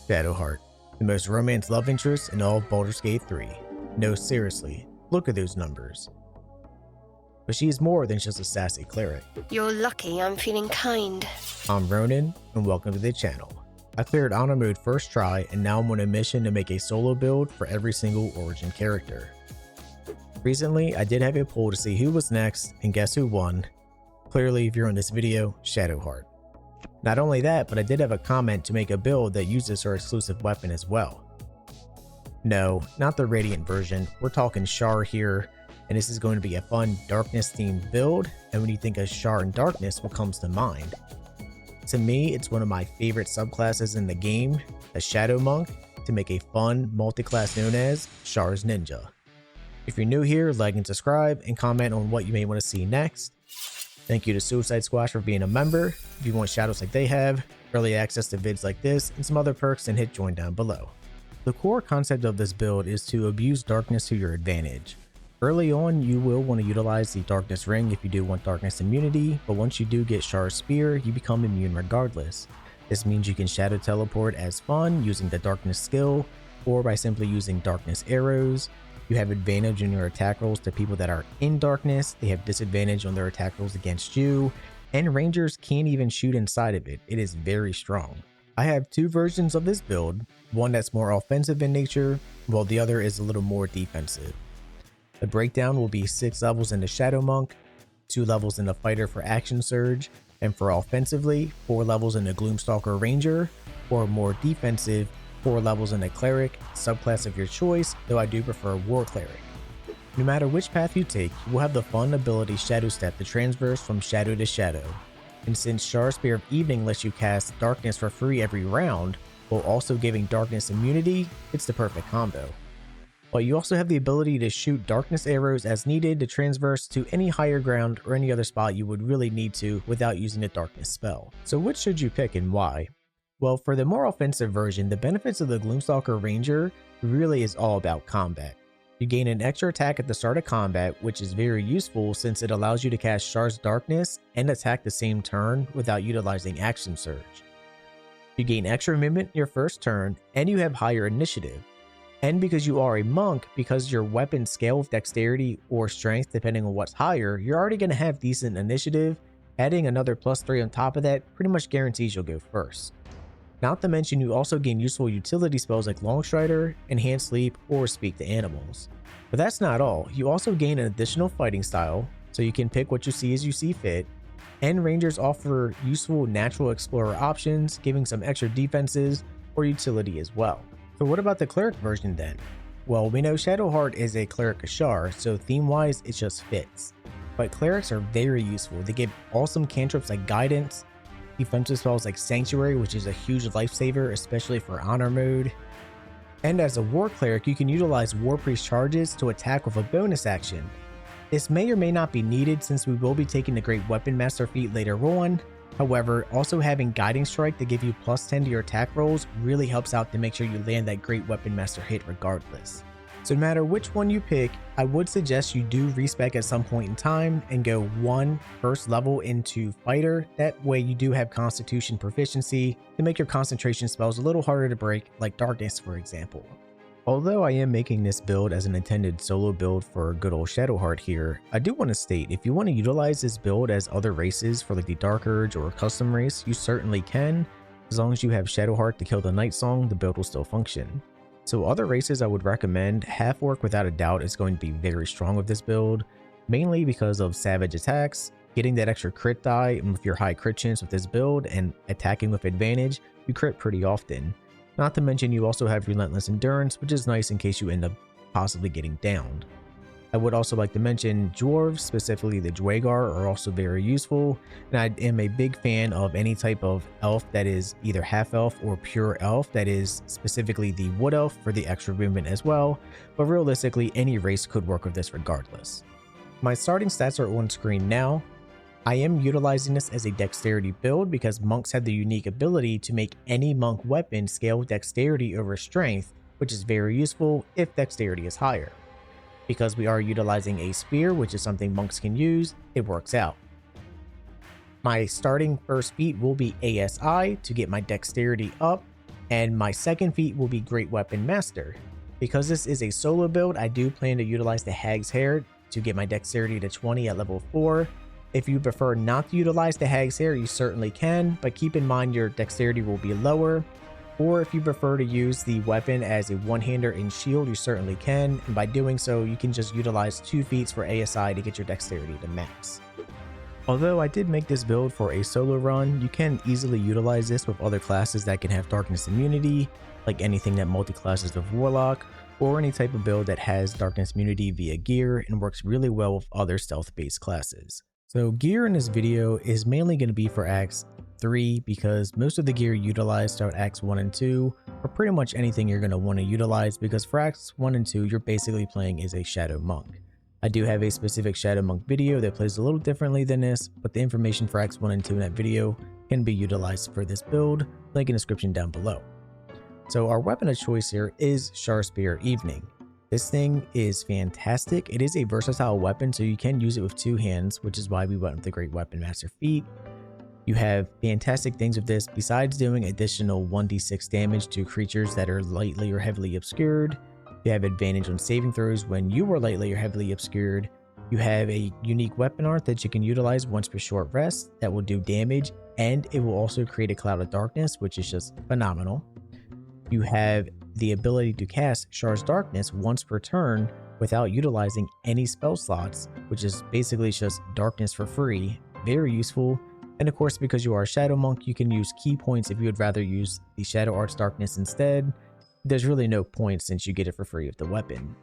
Shadowheart, the most romance love interest in all of Baldur's Gate 3. No, seriously, look at those numbers. But she is more than just a sassy cleric. You're lucky I'm feeling kind. I'm Ronan, and welcome to the channel. I cleared honor mode first try, and now I'm on a mission to make a solo build for every single origin character. Recently, I did have a poll to see who was next, and guess who won? Clearly, if you're in this video, Shadowheart. Not only that, but I did have a comment to make a build that uses her exclusive weapon as well. No, not the Radiant version, we're talking Shar here, and this is going to be a fun darkness themed build, and when you think of Shar and darkness, what comes to mind? To me, it's one of my favorite subclasses in the game, a Shadow Monk, to make a fun multi-class known as Shar's Ninja. If you're new here, like and subscribe, and comment on what you may want to see next. Thank you to Suicide Squash for being a member. If you want shadows like they have, early access to vids like this, and some other perks, then hit join down below. The core concept of this build is to abuse darkness to your advantage. Early on, you will want to utilize the darkness ring if you do want darkness immunity, but once you do get Shar's spear, you become immune regardless. This means you can shadow teleport as fun using the darkness skill, or by simply using darkness arrows. You have advantage in your attack rolls to people that are in darkness, they have disadvantage on their attack rolls against you, and rangers can't even shoot inside of it. It is very strong. I have two versions of this build, one that's more offensive in nature, while the other is a little more defensive. The breakdown will be 6 levels in the Shadow Monk, 2 levels in the Fighter for Action Surge, and for offensively, 4 levels in the Gloomstalker Ranger, or more defensive, 4 levels in a Cleric, subclass of your choice, though I do prefer War Cleric. No matter which path you take, you will have the fun ability Shadow Step to transverse from shadow to shadow. And since Shar's Spear of Evening lets you cast Darkness for free every round, while also giving Darkness immunity, it's the perfect combo. But you also have the ability to shoot Darkness arrows as needed to transverse to any higher ground or any other spot you would really need to without using the Darkness spell. So which should you pick and why? Well, for the more offensive version, the benefits of the Gloomstalker Ranger really is all about combat. You gain an extra attack at the start of combat, which is very useful since it allows you to cast Shar's Darkness and attack the same turn without utilizing Action Surge. You gain extra movement your first turn, and you have higher initiative. And because you are a monk, because your weapons scale with dexterity or strength depending on what's higher, you're already going to have decent initiative. Adding another +3 on top of that pretty much guarantees you'll go first. Not to mention you also gain useful utility spells like Longstrider, Enhanced Sleep, or Speak to Animals. But that's not all, you also gain an additional fighting style, so you can pick what you see as you see fit, and Rangers offer useful Natural Explorer options, giving some extra defenses or utility as well. So what about the Cleric version then? Well, we know Shadowheart is a Cleric of Shar, so theme-wise it just fits. But Clerics are very useful, they give awesome cantrips like Guidance, defensive spells like Sanctuary, which is a huge lifesaver, especially for honor mode. And as a War Cleric, you can utilize War Priest charges to attack with a bonus action. This may or may not be needed since we will be taking the Great Weapon Master feat later on. However, also having Guiding Strike to give you +10 to your attack rolls really helps out to make sure you land that Great Weapon Master hit regardless. So no matter which one you pick, I would suggest you do respec at some point in time and go 1 first level into Fighter. That way you do have Constitution proficiency to make your concentration spells a little harder to break, like Darkness for example. Although I am making this build as an intended solo build for good old Shadowheart here, I do want to state if you want to utilize this build as other races for like the Dark Urge or custom race, you certainly can. As long as you have Shadowheart to kill the Night Song, the build will still function. So other races I would recommend, Half Orc without a doubt is going to be very strong with this build, mainly because of savage attacks, getting that extra crit die, and with your high crit chance with this build and attacking with advantage, you crit pretty often. Not to mention you also have Relentless Endurance, which is nice in case you end up possibly getting downed. I would also like to mention Dwarves, specifically the Dwagar, are also very useful, and I am a big fan of any type of elf that is either half elf or pure elf, that is specifically the Wood Elf for the extra movement as well, but realistically any race could work with this regardless. My starting stats are on screen now. I am utilizing this as a dexterity build because monks have the unique ability to make any monk weapon scale with dexterity over strength, which is very useful if dexterity is higher. Because we are utilizing a spear, which is something monks can use, it works out. My starting first feat will be ASI to get my dexterity up, And my second feat will be Great Weapon Master. Because this is a solo build, I do plan to utilize the Hag's Hair to get my dexterity to 20 at level 4. If you prefer not to utilize the Hag's Hair, you certainly can, but keep in mind your dexterity will be lower. Or if you prefer to use the weapon as a one-hander and shield, you certainly can, and by doing so, you can just utilize 2 feats for ASI to get your dexterity to max. Although I did make this build for a solo run, you can easily utilize this with other classes that can have darkness immunity, like anything that multi-classes with Warlock, or any type of build that has darkness immunity via gear and works really well with other stealth-based classes. So gear in this video is mainly going to be for Acts 3 because most of the gear utilized throughout Acts 1 and 2 are pretty much anything you're going to want to utilize, because for Acts 1 and 2 you're basically playing as a Shadow Monk. I do have a specific Shadow Monk video that plays a little differently than this, but the information for Acts 1 and 2 in that video can be utilized for this build, link in the description down below. So our weapon of choice here is Shar Spear Evening. This thing is fantastic. It is a versatile weapon, so you can use it with 2 hands, which is why we went with the Great Weapon Master feat. You have fantastic things with this. Besides doing additional 1d6 damage to creatures that are lightly or heavily obscured, you have advantage on saving throws when you are lightly or heavily obscured. You have a unique weapon art that you can utilize once per short rest that will do damage, and it will also create a cloud of darkness, which is just phenomenal. You have the ability to cast Shar's Darkness once per turn without utilizing any spell slots, which is basically just darkness for free. Very useful. And of course, because you are a Shadow Monk, you can use key points if you would rather use the Shadow Art's Darkness instead. There's really no point since you get it for free with the weapon.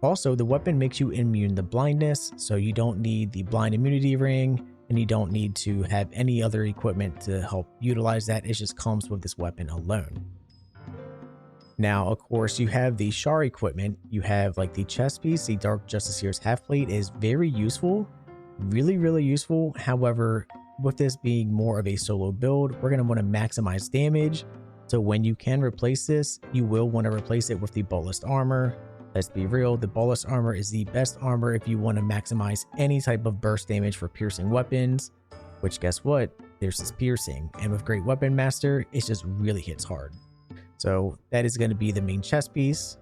Also, the weapon makes you immune to blindness, so you don't need the blind immunity ring, and you don't need to have any other equipment to help utilize that. It just comes with this weapon alone. Now, of course, you have the Shar equipment. You have like the chest piece. The Dark Justiciar's half plate is very useful, really useful. However, with this being more of a solo build, we're going to want to maximize damage. So when you can replace this, you will want to replace it with the Ballast Armor. Let's be real, the Ballast Armor is the best armor if you want to maximize any type of burst damage for piercing weapons, which guess what? There's this piercing, and with Great Weapon Master, it just really hits hard. So that is going to be the main chest piece.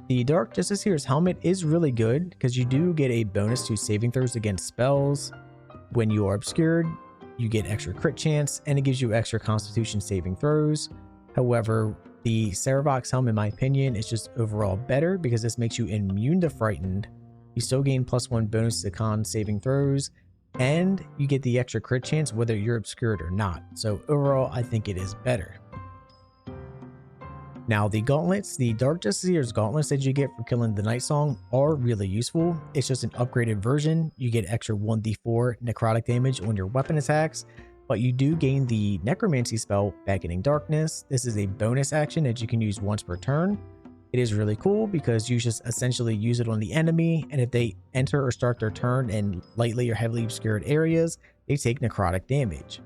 The Dark Justiciar's helmet is really good because you do get a bonus to saving throws against spells. When you are obscured, you get extra crit chance, and it gives you extra constitution saving throws. However, the Saravox helm, in my opinion, is just overall better because this makes you immune to Frightened. You still gain +1 bonus to con saving throws, and you get the extra crit chance whether you're obscured or not. So overall, I think it is better. Now, the gauntlets, the Dark Justiciar's gauntlets that you get for killing the Night Song are really useful. It's just an upgraded version. You get extra 1d4 necrotic damage on your weapon attacks, but you do gain the Necromancy spell, Beckoning Darkness. This is a bonus action that you can use once per turn. It is really cool because you just essentially use it on the enemy, and if they enter or start their turn in lightly or heavily obscured areas, they take necrotic damage.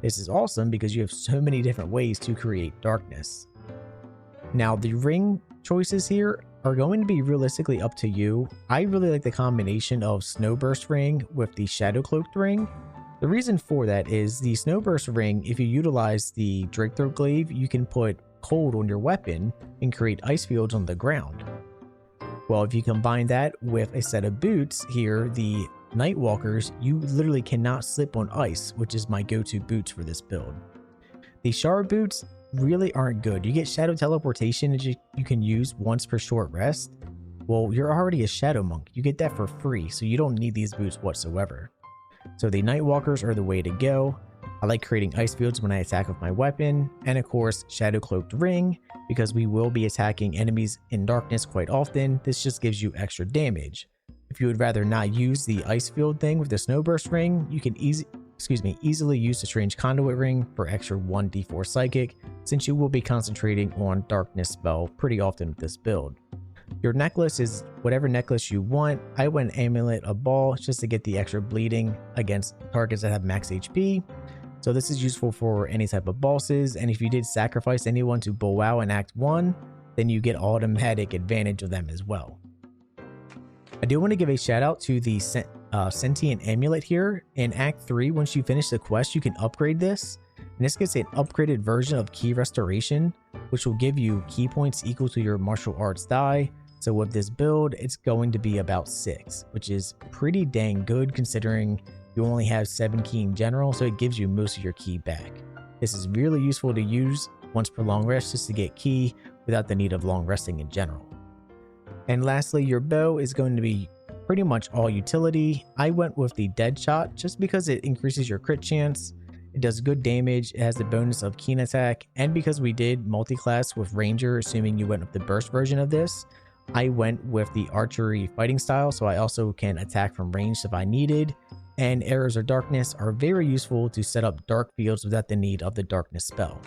This is awesome because you have so many different ways to create darkness. Now, the ring choices here are going to be realistically up to you. I really like the combination of Snowburst ring with the Shadow Cloaked ring. The reason for that is the Snowburst ring, if you utilize the Drakethroat Glaive, you can put cold on your weapon and create ice fields on the ground. Well, if you combine that with a set of boots here, the Nightwalkers, you literally cannot slip on ice, which is my go-to boots for this build. The Shard boots really aren't good. You get Shadow Teleportation that you can use once per short rest. Well, you're already a Shadow Monk. You get that for free, so you don't need these boots whatsoever. So the Nightwalkers are the way to go. I like creating ice fields when I attack with my weapon, and of course Shadow Cloaked Ring, because we will be attacking enemies in darkness quite often. This just gives you extra damage. If you would rather not use the ice field thing with the Snowburst ring, you can easily use the Strange Conduit ring for extra 1d4 psychic, since you will be concentrating on darkness spell pretty often with this build. Your necklace is whatever necklace you want. I went Amulet of Ball just to get the extra bleeding against targets that have max HP. So this is useful for any type of bosses, and if you did sacrifice anyone to Bow Wow in Act 1, then you get automatic advantage of them as well. I do want to give a shout out to the Sentient Amulet here. In Act 3, once you finish the quest, you can upgrade this. And this gets an upgraded version of key restoration, which will give you key points equal to your martial arts die. So with this build, it's going to be about 6, which is pretty dang good considering you only have 7 key in general, so it gives you most of your key back. This is really useful to use once per long rest just to get key without the need of long resting in general. And lastly, your bow is going to be pretty much all utility. I went with the dead shot just because it increases your crit chance. It does good damage, it has the bonus of keen attack, and because we did multi-class with Ranger, assuming you went with the burst version of this, I went with the archery fighting style, so I also can attack from range if I needed, and Arrows of Darkness are very useful to set up dark fields without the need of the darkness spell.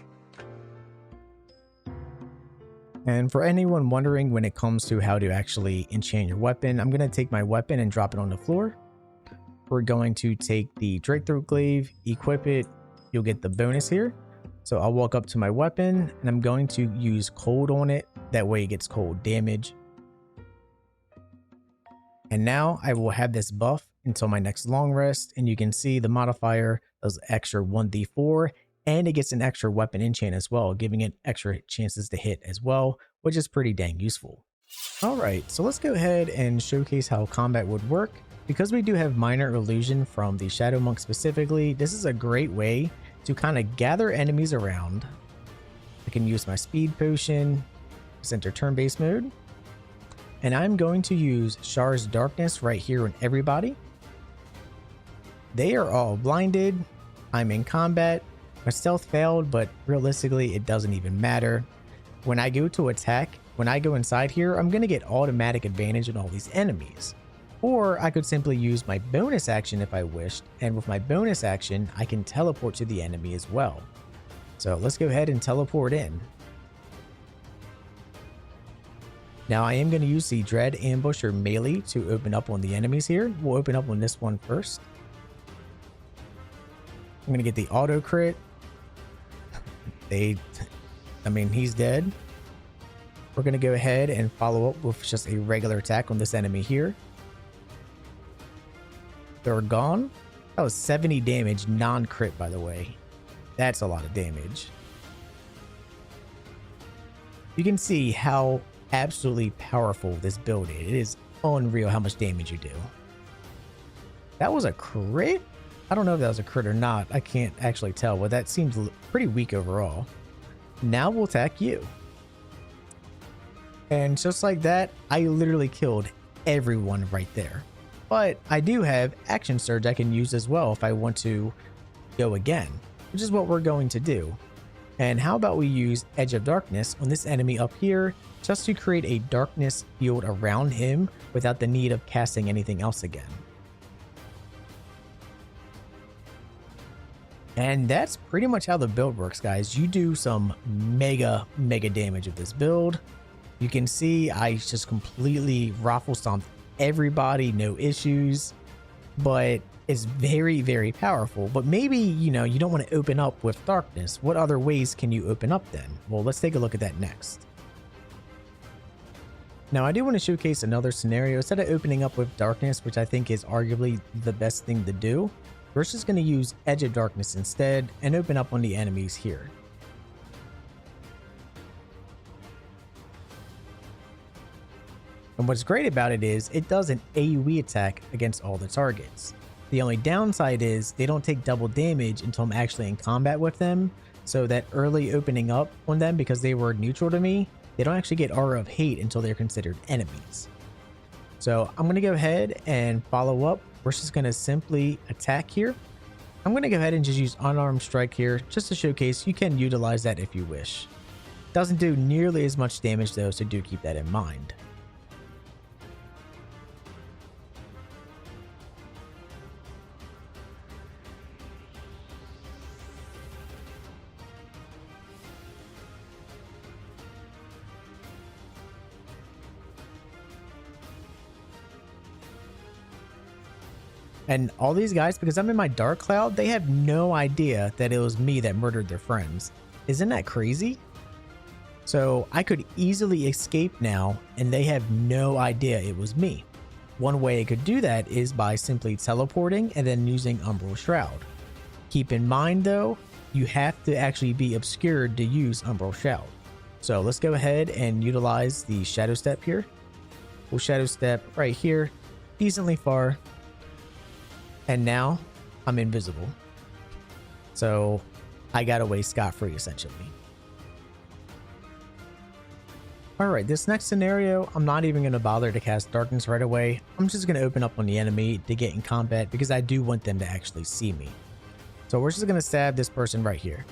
And for anyone wondering when it comes to how to actually enchant your weapon, I'm going to take my weapon and drop it on the floor. We're going to take the Drakethroat Glaive, equip it, you'll get the bonus here. So I'll walk up to my weapon and I'm going to use cold on it, that way it gets cold damage. And now I will have this buff until my next long rest, and you can see the modifier does extra 1d4 and it gets an extra weapon enchant as well, giving it extra chances to hit as well, which is pretty dang useful. Alright, so let's go ahead and showcase how combat would work. Because we do have minor illusion from the Shadow Monk specifically, this is a great way to kind of gather enemies around. I can use my speed potion, center turn-based mode, and I'm going to use Shar's Darkness right here on everybody. They are all blinded. I'm in combat. My stealth failed, but realistically, it doesn't even matter. When I go to attack, when I go inside here, I'm going to get automatic advantage on all these enemies. Or I could simply use my bonus action if I wished, and with my bonus action, I can teleport to the enemy as well. So let's go ahead and teleport in. Now I am going to use the Dread Ambush or Melee to open up on the enemies here. We'll open up on this one first. I'm going to get the auto crit. He's dead. We're going to go ahead and follow up with just a regular attack on this enemy here. They're gone. That was 70 damage, non-crit by the way. That's a lot of damage. You can see how absolutely powerful this build is. It is unreal how much damage you do. That was a crit? I don't know if that was a crit or not. I can't actually tell, but that seems pretty weak overall. Now we'll attack you. And just like that, I literally killed everyone right there. But I do have Action Surge I can use as well if I want to go again, which is what we're going to do. And how about we use Edge of Darkness on this enemy up here just to create a darkness field around him without the need of casting anything else again. And that's pretty much how the build works, guys. You do some mega damage with this build. You can see I just completely raffle stomped everybody, no issues, but it's very powerful. But maybe, you don't want to open up with darkness. What other ways can you open up then? Well, let's take a look at that next. Now I do want to showcase another scenario. Instead of opening up with darkness, which I think is arguably the best thing to do, we're just going to use Edge of Darkness instead and open up on the enemies here. And what's great about it is it does an AoE attack against all the targets. The only downside is they don't take double damage until I'm actually in combat with them. So that early opening up on them, because they were neutral to me, they don't actually get Aura of Hate until they're considered enemies. So I'm going to go ahead and follow up. We're just going to simply attack here. I'm going to go ahead and just use Unarmed Strike here just to showcase you can utilize that if you wish. Doesn't do nearly as much damage though, so do keep that in mind. And all these guys, because I'm in my dark cloud, they have no idea that it was me that murdered their friends. Isn't that crazy? So I could easily escape now and they have no idea it was me. One way I could do that is by simply teleporting and then using Umbral Shroud. Keep in mind though, you have to actually be obscured to use Umbral Shout. So let's go ahead and utilize the Shadow Step here. We'll Shadow Step right here, decently far. And now I'm invisible. So I got away scot-free essentially. Alright, this next scenario, I'm not even going to bother to cast Darkness right away. I'm just going to open up on the enemy to get in combat because I do want them to actually see me. So we're just going to stab this person right here.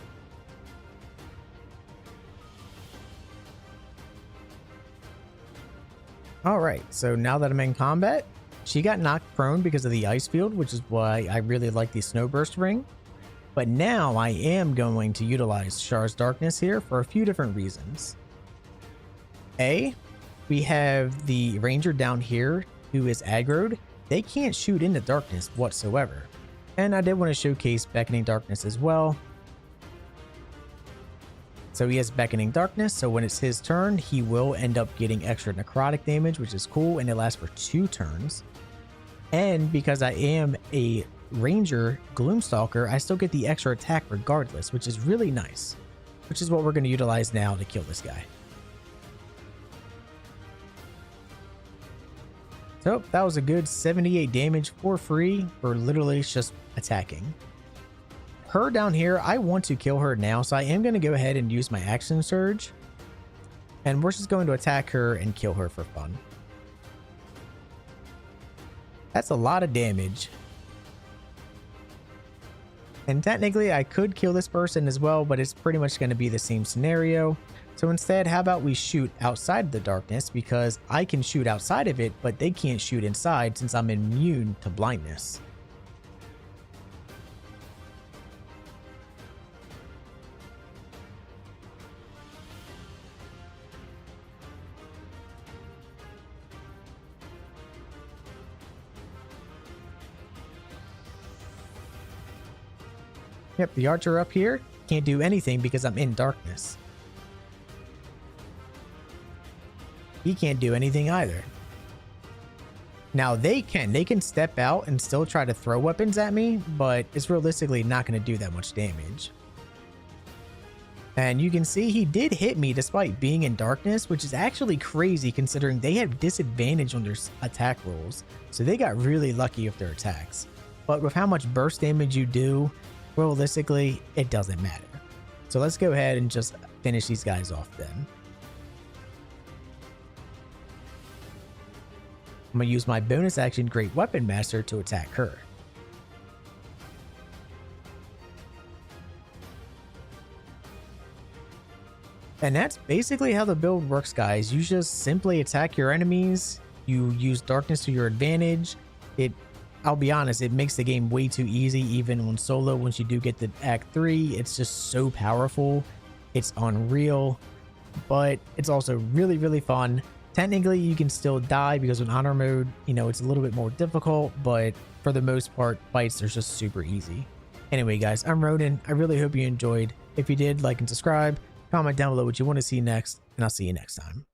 Alright, so now that I'm in combat, she got knocked prone because of the ice field, which is why I really like the Snowburst ring. But now I am going to utilize Shar's Darkness here for a few different reasons. A, we have the ranger down here who is aggroed. They can't shoot into darkness whatsoever. And I did want to showcase Beckoning Darkness as well. So he has Beckoning Darkness, so when it's his turn, he will end up getting extra necrotic damage, which is cool, and it lasts for 2 turns. And because I am a ranger Gloomstalker, I still get the extra attack regardless, which is really nice. Which is what we're going to utilize now to kill this guy. So that was a good 78 damage for free for literally just attacking. Her down here, I want to kill her now, so I am going to go ahead and use my action surge. And we're just going to attack her and kill her for fun. That's a lot of damage. And technically I could kill this person as well, but it's pretty much going to be the same scenario. So instead, how about we shoot outside of the darkness, because I can shoot outside of it, but they can't shoot inside since I'm immune to blindness. Yep, the archer up here can't do anything because I'm in darkness. He can't do anything either. Now they can step out and still try to throw weapons at me, but it's realistically not going to do that much damage. And you can see he did hit me despite being in darkness, which is actually crazy considering they have disadvantage on their attack rolls. So they got really lucky with their attacks. But with how much burst damage you do, realistically, it doesn't matter. So let's go ahead and just finish these guys off then. I'm going to use my bonus action Great Weapon Master to attack her. And that's basically how the build works, guys. You just simply attack your enemies. You use darkness to your advantage. I'll be honest, it makes the game way too easy, even on solo. Once you do get to Act 3, it's just so powerful. It's unreal, but it's also really, really fun. Technically, you can still die because in honor mode, you know, it's a little bit more difficult, but for the most part, fights are just super easy. Anyway, guys, I'm Ronan. I really hope you enjoyed. If you did, like and subscribe. Comment down below what you want to see next, and I'll see you next time.